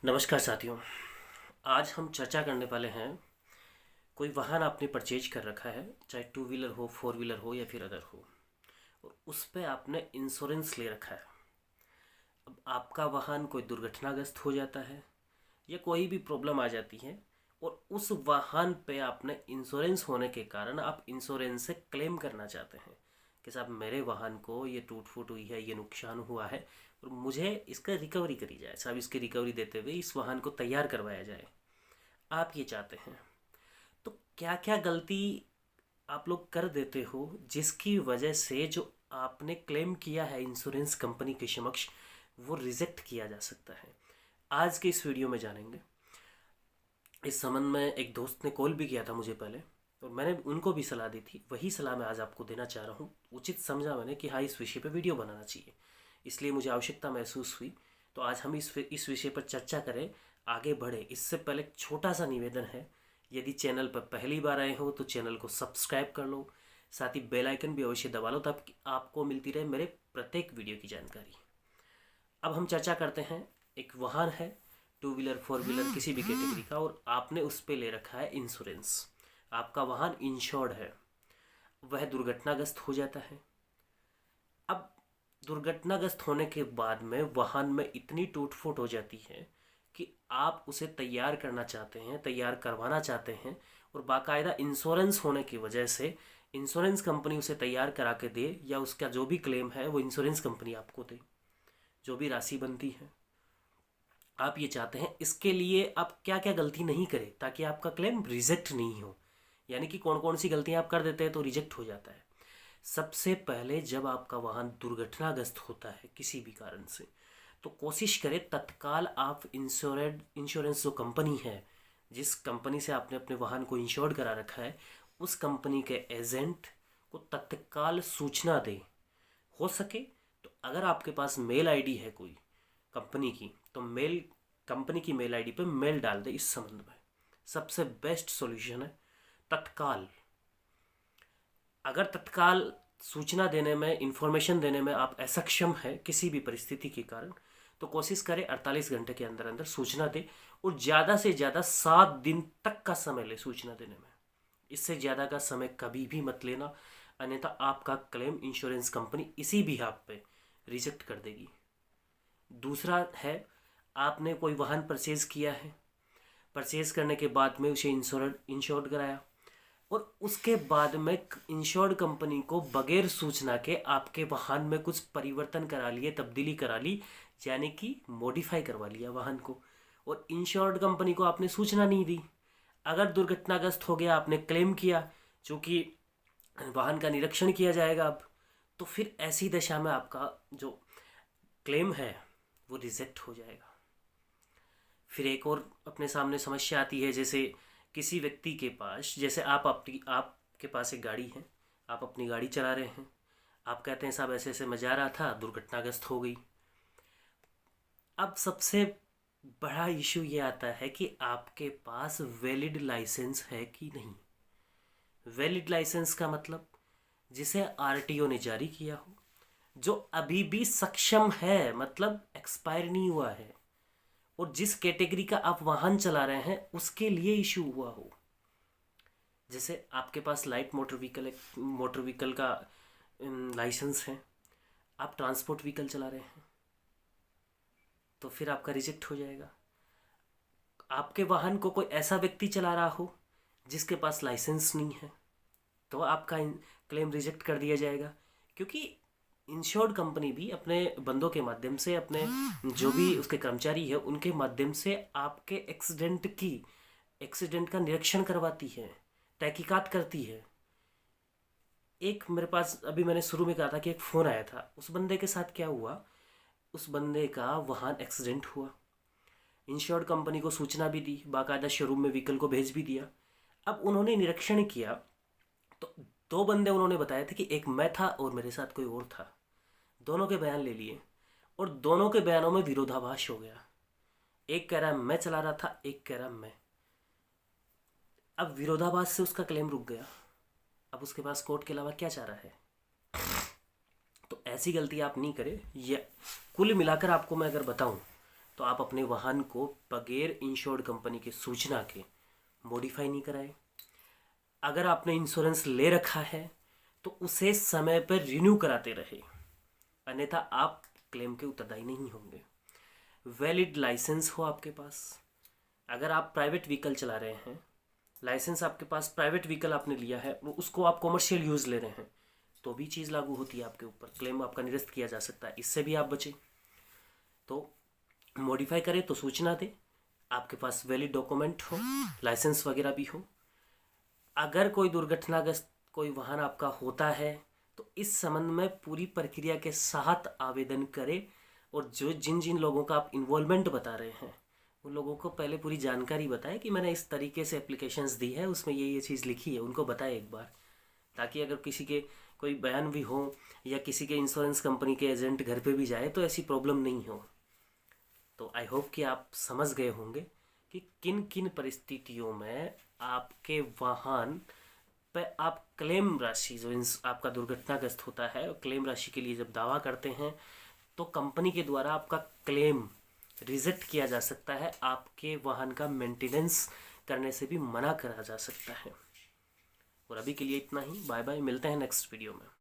नमस्कार साथियों। आज हम चर्चा करने वाले हैं। कोई वाहन आपने परचेज कर रखा है, चाहे टू व्हीलर हो, फोर व्हीलर हो या फिर अदर हो, और उस पे आपने इंश्योरेंस ले रखा है। अब आपका वाहन कोई दुर्घटनाग्रस्त हो जाता है या कोई भी प्रॉब्लम आ जाती है, और उस वाहन पे आपने इंश्योरेंस होने के कारण आप इंश्योरेंस से क्लेम करना चाहते हैं कि साहब मेरे वाहन को ये टूट फूट हुई है, ये नुकसान हुआ है और मुझे इसका रिकवरी करी जाए, साहब इसकी रिकवरी देते हुए इस वाहन को तैयार करवाया जाए। आप ये चाहते हैं। तो क्या क्या गलती आप लोग कर देते हो जिसकी वजह से जो आपने क्लेम किया है इंश्योरेंस कंपनी के समक्ष वो रिजेक्ट किया जा सकता है। आज के इस वीडियो में जानेंगे। इस संबंध में एक दोस्त ने कॉल भी किया था मुझे पहले, और मैंने उनको भी सलाह दी थी। वही सलाह मैं आज आपको देना चाह रहा हूँ। उचित समझा मैंने कि हाँ, इस विषय पर वीडियो बनाना चाहिए, इसलिए मुझे आवश्यकता महसूस हुई। तो आज हम इस विषय पर चर्चा करें, आगे बढ़े। इससे पहले एक छोटा सा निवेदन है, यदि चैनल पर पहली बार आए हो तो चैनल को सब्सक्राइब कर लो, साथ ही बेल आइकन भी अवश्य दबा लो ताकि आपको मिलती रहे मेरे प्रत्येक वीडियो की जानकारी। अब हम चर्चा करते हैं। एक वाहन है, टू व्हीलर फोर व्हीलर किसी भी कैटेगरी का, और आपने उस पर ले रखा है इंश्योरेंस। आपका वाहन इंश्योर्ड है, वह दुर्घटनाग्रस्त हो जाता है। अब दुर्घटनाग्रस्त होने के बाद में वाहन में इतनी टूट फूट हो जाती है कि आप उसे तैयार करना चाहते हैं, तैयार करवाना चाहते हैं, और बाकायदा इंश्योरेंस होने की वजह से इंश्योरेंस कंपनी उसे तैयार करा के दे, या उसका जो भी क्लेम है वो इंश्योरेंस कंपनी आपको दे, जो भी राशि बनती है आप ये चाहते हैं। इसके लिए आप क्या क्या गलती नहीं करें ताकि आपका क्लेम रिजेक्ट नहीं हो, यानी कि कौन कौन सी गलतियां आप कर देते हैं तो रिजेक्ट हो जाता है। सबसे पहले, जब आपका वाहन दुर्घटनाग्रस्त होता है किसी भी कारण से, तो कोशिश करें तत्काल आप इंश्योरेंस जो कंपनी है, जिस कंपनी से आपने अपने वाहन को इंश्योर्ड करा रखा है, उस कंपनी के एजेंट को तत्काल सूचना दें। हो सके तो अगर आपके पास मेल आईडी है कोई कंपनी की, तो कंपनी की मेल आईडी पे मेल डाल दे इस संबंध में। सबसे बेस्ट सॉल्यूशन है तत्काल। अगर तत्काल सूचना देने में, इंफॉर्मेशन देने में आप असक्षम है किसी भी परिस्थिति के कारण, तो कोशिश करें 48 घंटे के अंदर अंदर सूचना दे, और ज़्यादा से ज़्यादा 7 दिन तक का समय ले सूचना देने में। इससे ज़्यादा का समय कभी भी मत लेना, अन्यथा आपका क्लेम इंश्योरेंस कंपनी इसी भी आप पे रिजेक्ट कर देगी। दूसरा है, आपने कोई वाहन परचेज किया है, परचेज करने के बाद में उसे इंश्योर्ड कराया, और उसके बाद में इंश्योर्ड कंपनी को बगैर सूचना के आपके वाहन में कुछ परिवर्तन करा लिए, तब्दीली करा ली, यानी कि मॉडिफाई करवा लिया वाहन को, और इंश्योर्ड कंपनी को आपने सूचना नहीं दी। अगर दुर्घटनाग्रस्त हो गया, आपने क्लेम किया, चूँकि वाहन का निरीक्षण किया जाएगा अब, तो फिर ऐसी दशा में आपका जो क्लेम है वो रिजेक्ट हो जाएगा। फिर एक और अपने सामने समस्या आती है, जैसे किसी व्यक्ति के पास, जैसे आपके पास एक गाड़ी है, आप अपनी गाड़ी चला रहे हैं, आप कहते हैं साहब ऐसे ऐसे मैं जा रहा था, दुर्घटनाग्रस्त हो गई। अब सबसे बड़ा इशू ये आता है कि आपके पास वैलिड लाइसेंस है कि नहीं। वैलिड लाइसेंस का मतलब जिसे आरटीओ ने जारी किया हो, जो अभी भी सक्षम है, मतलब एक्सपायर नहीं हुआ है, और जिस कैटेगरी का आप वाहन चला रहे हैं उसके लिए इशू हुआ हो। जैसे आपके पास लाइट मोटर व्हीकल का लाइसेंस है, आप ट्रांसपोर्ट व्हीकल चला रहे हैं, तो फिर आपका रिजेक्ट हो जाएगा। आपके वाहन को कोई ऐसा व्यक्ति चला रहा हो जिसके पास लाइसेंस नहीं है, तो आपका क्लेम रिजेक्ट कर दिया जाएगा, क्योंकि इंश्योर्ड कंपनी भी अपने बंदों के माध्यम से, अपने जो भी उसके कर्मचारी है उनके माध्यम से आपके एक्सीडेंट का निरीक्षण करवाती है, तहकीकात करती है। एक मेरे पास अभी मैंने शुरू में कहा था कि एक फ़ोन आया था, उस बंदे के साथ क्या हुआ, उस बंदे का वाहन एक्सीडेंट हुआ, इंश्योर्ड कंपनी को सूचना भी दी, बाकायदा शोरूम में व्हीकल को भेज भी दिया। अब उन्होंने निरीक्षण किया तो 2 बंदे उन्होंने बताए थे कि एक मैं था और मेरे साथ कोई और था। दोनों के बयान ले लिए, और दोनों के बयानों में विरोधाभास हो गया। एक कह रहा है मैं चला रहा था, एक कह रहा मैं। अब विरोधाभास से उसका क्लेम रुक गया। अब उसके पास कोर्ट के अलावा क्या चारा है। तो ऐसी गलती आप नहीं करें। ये कुल मिलाकर आपको मैं अगर बताऊं तो आप अपने वाहन को बगैर इंश्योर्ड कंपनी की सूचना के मॉडिफाई नहीं कराए। अगर आपने इंश्योरेंस ले रखा है तो उसे समय पर रिन्यू कराते रहे, अन्यथा आप क्लेम के उत्तरदायी नहीं होंगे। वैलिड लाइसेंस हो आपके पास। अगर आप प्राइवेट व्हीकल चला रहे हैं, लाइसेंस आपके पास, प्राइवेट व्हीकल आपने लिया है, उसको आप कॉमर्शियल यूज़ ले रहे हैं, तो भी चीज़ लागू होती है आपके ऊपर, क्लेम आपका निरस्त किया जा सकता है। इससे भी आप बचें। तो मॉडिफाई करें तो सूचना दें, आपके पास वैलिड डॉक्यूमेंट हो, लाइसेंस वगैरह भी हो। अगर कोई दुर्घटनाग्रस्त कोई वाहन आपका होता है तो इस संबंध में पूरी प्रक्रिया के साथ आवेदन करें, और जो जिन जिन लोगों का आप इन्वॉल्वमेंट बता रहे हैं उन लोगों को पहले पूरी जानकारी बताएं कि मैंने इस तरीके से एप्लीकेशंस दी है, उसमें ये चीज़ लिखी है, उनको बताएं एक बार, ताकि अगर किसी के कोई बयान भी हो या किसी के इंश्योरेंस कंपनी के एजेंट घर पे भी जाए तो ऐसी प्रॉब्लम नहीं हो। तो आई होप कि आप समझ गए होंगे कि किन किन परिस्थितियों में आपके वाहन पे आप क्लेम राशि जो आपका दुर्घटनाग्रस्त होता है, क्लेम राशि के लिए जब दावा करते हैं तो कंपनी के द्वारा आपका क्लेम रिजेक्ट किया जा सकता है, आपके वाहन का मेंटेनेंस करने से भी मना करा जा सकता है। और अभी के लिए इतना ही। बाय बाय, मिलते हैं नेक्स्ट वीडियो में।